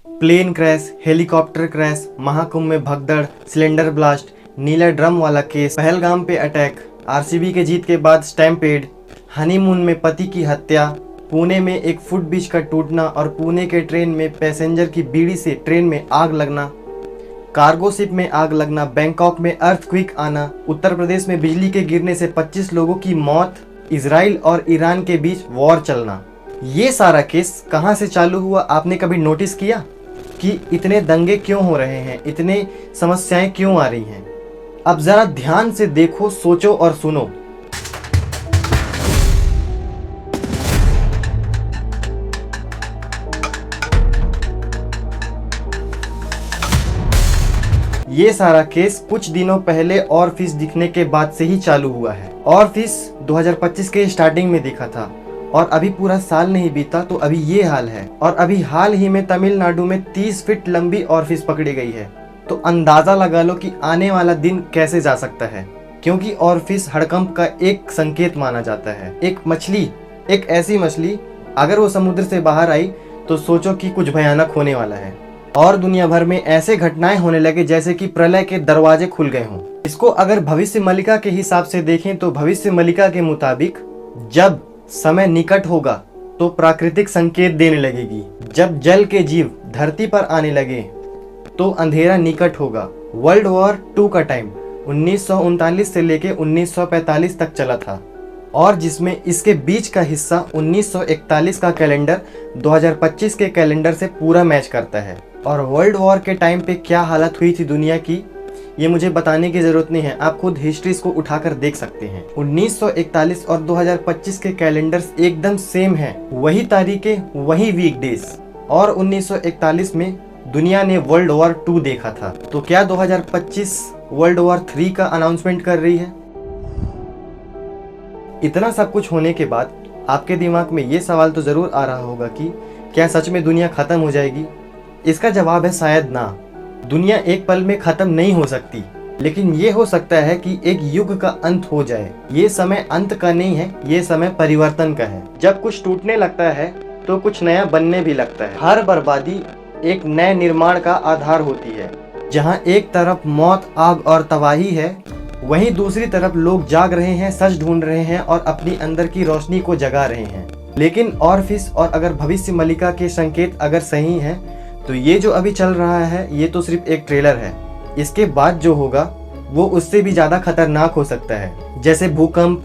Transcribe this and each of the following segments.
Plane crash, helicopter crash, Mahakumbh में भगदड़, cylinder blast, नीला ड्रम वाला केस, पहलगाम पे अटैक, आरसीबी के जीत के बाद स्टैम्पेड, हनीमून में पति की हत्या, पुणे में एक फुट ब्रिज का टूटना और पुणे के ट्रेन में पैसेंजर की बीड़ी से ट्रेन में आग लगना, कार्गो शिप में आग लगना, बैंकॉक में अर्थक्वेक आना, उत्तर प्रदेश में बिजली के गिरने से 25 लोगों की मौत, इजराइल और ईरान के बीच वॉर चलना। ये सारा केस कहाँ से चालू हुआ, आपने कभी नोटिस किया कि इतने दंगे क्यों हो रहे हैं, इतने समस्याएं क्यों आ रही हैं? अब जरा ध्यान से देखो, सोचो और सुनो। ये सारा केस कुछ दिनों पहले ऑफिस दिखने के बाद से ही चालू हुआ है। ऑफिस 2025 के स्टार्टिंग में दिखा था और अभी पूरा साल नहीं बीता तो अभी ये हाल है। और अभी हाल ही में तमिलनाडु में 30 फीट लंबी ऑफिस पकड़ी गई है। तो अंदाजा लगा लो कि आने वाला दिन कैसे जा सकता है, क्योंकि ऑफिस हड़कंप का एक संकेत माना जाता है। एक मछली, एक ऐसी मछली अगर वो समुद्र से बाहर आई तो सोचो कि कुछ भयानक होने वाला है। और दुनिया भर में ऐसे घटनाएं होने लगे जैसे कि प्रलय के दरवाजे खुल गए हों। इसको अगर भविष्य मलिका के हिसाब से देखें तो भविष्य मलिका के मुताबिक जब समय निकट होगा तो प्राकृतिक संकेत देने लगेगी। जब जल के जीव धरती पर आने लगे तो अंधेरा निकट होगा। वर्ल्ड वॉर 2 का टाइम 1939 से लेके 1945 तक चला था और जिसमें इसके बीच का हिस्सा 1941 का कैलेंडर 2025 के कैलेंडर से पूरा मैच करता है। और वर्ल्ड वॉर के टाइम पे क्या हालत हुई थी दुनिया की, ये मुझे बताने की जरूरत नहीं है, आप खुद हिस्ट्रीज को उठाकर देख सकते हैं। 1941 और 2025 के कैलेंडर्स एकदम सेम हैं, वही तारीखें, वही वीकडेज। और 1941 में दुनिया ने वर्ल्ड वॉर 2 देखा था। तो क्या 2025 वर्ल्ड वॉर 3 का अनाउंसमेंट कर रही है? इतना सब कुछ होने के बाद आपके दिमाग में ये सवाल तो जरूर आ रहा होगा कि क्या सच में दुनिया खत्म हो जाएगी? इसका जवाब है शायद ना। दुनिया एक पल में खत्म नहीं हो सकती, लेकिन ये हो सकता है कि एक युग का अंत हो जाए। ये समय अंत का नहीं है, ये समय परिवर्तन का है। जब कुछ टूटने लगता है तो कुछ नया बनने भी लगता है। हर बर्बादी एक नए निर्माण का आधार होती है। जहाँ एक तरफ मौत, आग और तबाही है, वहीं दूसरी तरफ लोग जाग रहे हैं, सच ढूंढ रहे हैं और अपनी अंदर की रोशनी को जगा रहे हैं। लेकिन ऑफिस और अगर भविष्य मलिका के संकेत अगर सही हैं तो ये जो अभी चल रहा है ये तो सिर्फ एक ट्रेलर है। इसके बाद जो होगा वो उससे भी ज़्यादा खतरनाक हो सकता है। जैसे भूकंप,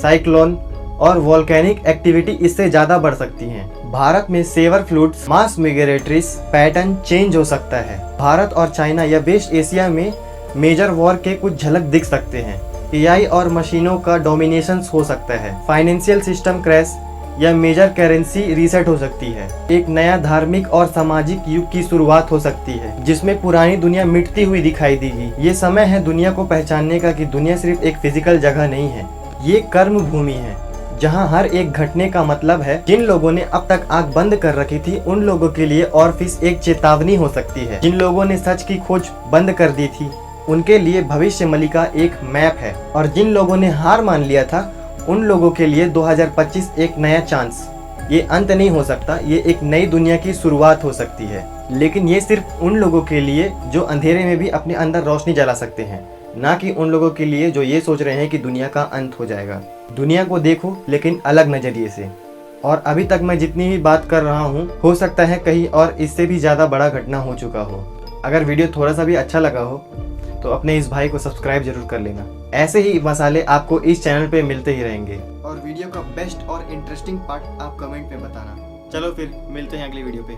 साइक्लोन और वोल्केनिक एक्टिविटी इससे ज़्यादा बढ़ सकती हैं। भारत में सेवर फ्लूड्स, मास मिग्रेटरीज पैटर्न चेंज हो सकता है। भारत और चाइना या वेस्ट एशिया में मेजर वॉर के कुछ झलक दिख सकते हैं। एआई और मशीनों का डोमिनेशन हो सकता है। फाइनेंशियल सिस्टम क्रैश या मेजर करेंसी रीसेट हो सकती है। एक नया धार्मिक और सामाजिक युग की शुरुआत हो सकती है जिसमें पुरानी दुनिया मिटती हुई दिखाई देगी। ये समय है दुनिया को पहचानने का कि दुनिया सिर्फ एक फिजिकल जगह नहीं है, ये कर्म भूमि है जहाँ हर एक घटने का मतलब है। जिन लोगों ने अब तक आंख बंद कर रखी थी उन लोगों के लिए ऑफिस एक चेतावनी हो सकती है। जिन लोगों ने सच की खोज बंद कर दी थी उनके लिए भविष्य मलिका एक मैप है। और जिन लोगों ने हार मान लिया था उन लोगों के लिए 2025 एक नया चांस। ये अंत नहीं हो सकता, ये एक नई दुनिया की शुरुआत हो सकती है। लेकिन ये सिर्फ उन लोगों के लिए जो अंधेरे में भी अपने अंदर रोशनी जला सकते हैं, ना कि उन लोगों के लिए जो ये सोच रहे हैं कि दुनिया का अंत हो जाएगा। दुनिया को देखो लेकिन अलग नज़रिए से। और अभी तक मैं जितनी भी बात कर रहा हूँ हो सकता है कहीं और इससे भी ज़्यादा बड़ा घटना हो चुका हो। अगर वीडियो थोड़ा सा भी अच्छा लगा हो तो अपने इस भाई को सब्सक्राइब जरूर कर लेना। ऐसे ही मसाले आपको इस चैनल पे मिलते ही रहेंगे। और वीडियो का बेस्ट और इंटरेस्टिंग पार्ट आप कमेंट में बताना। चलो फिर मिलते हैं अगली वीडियो पे।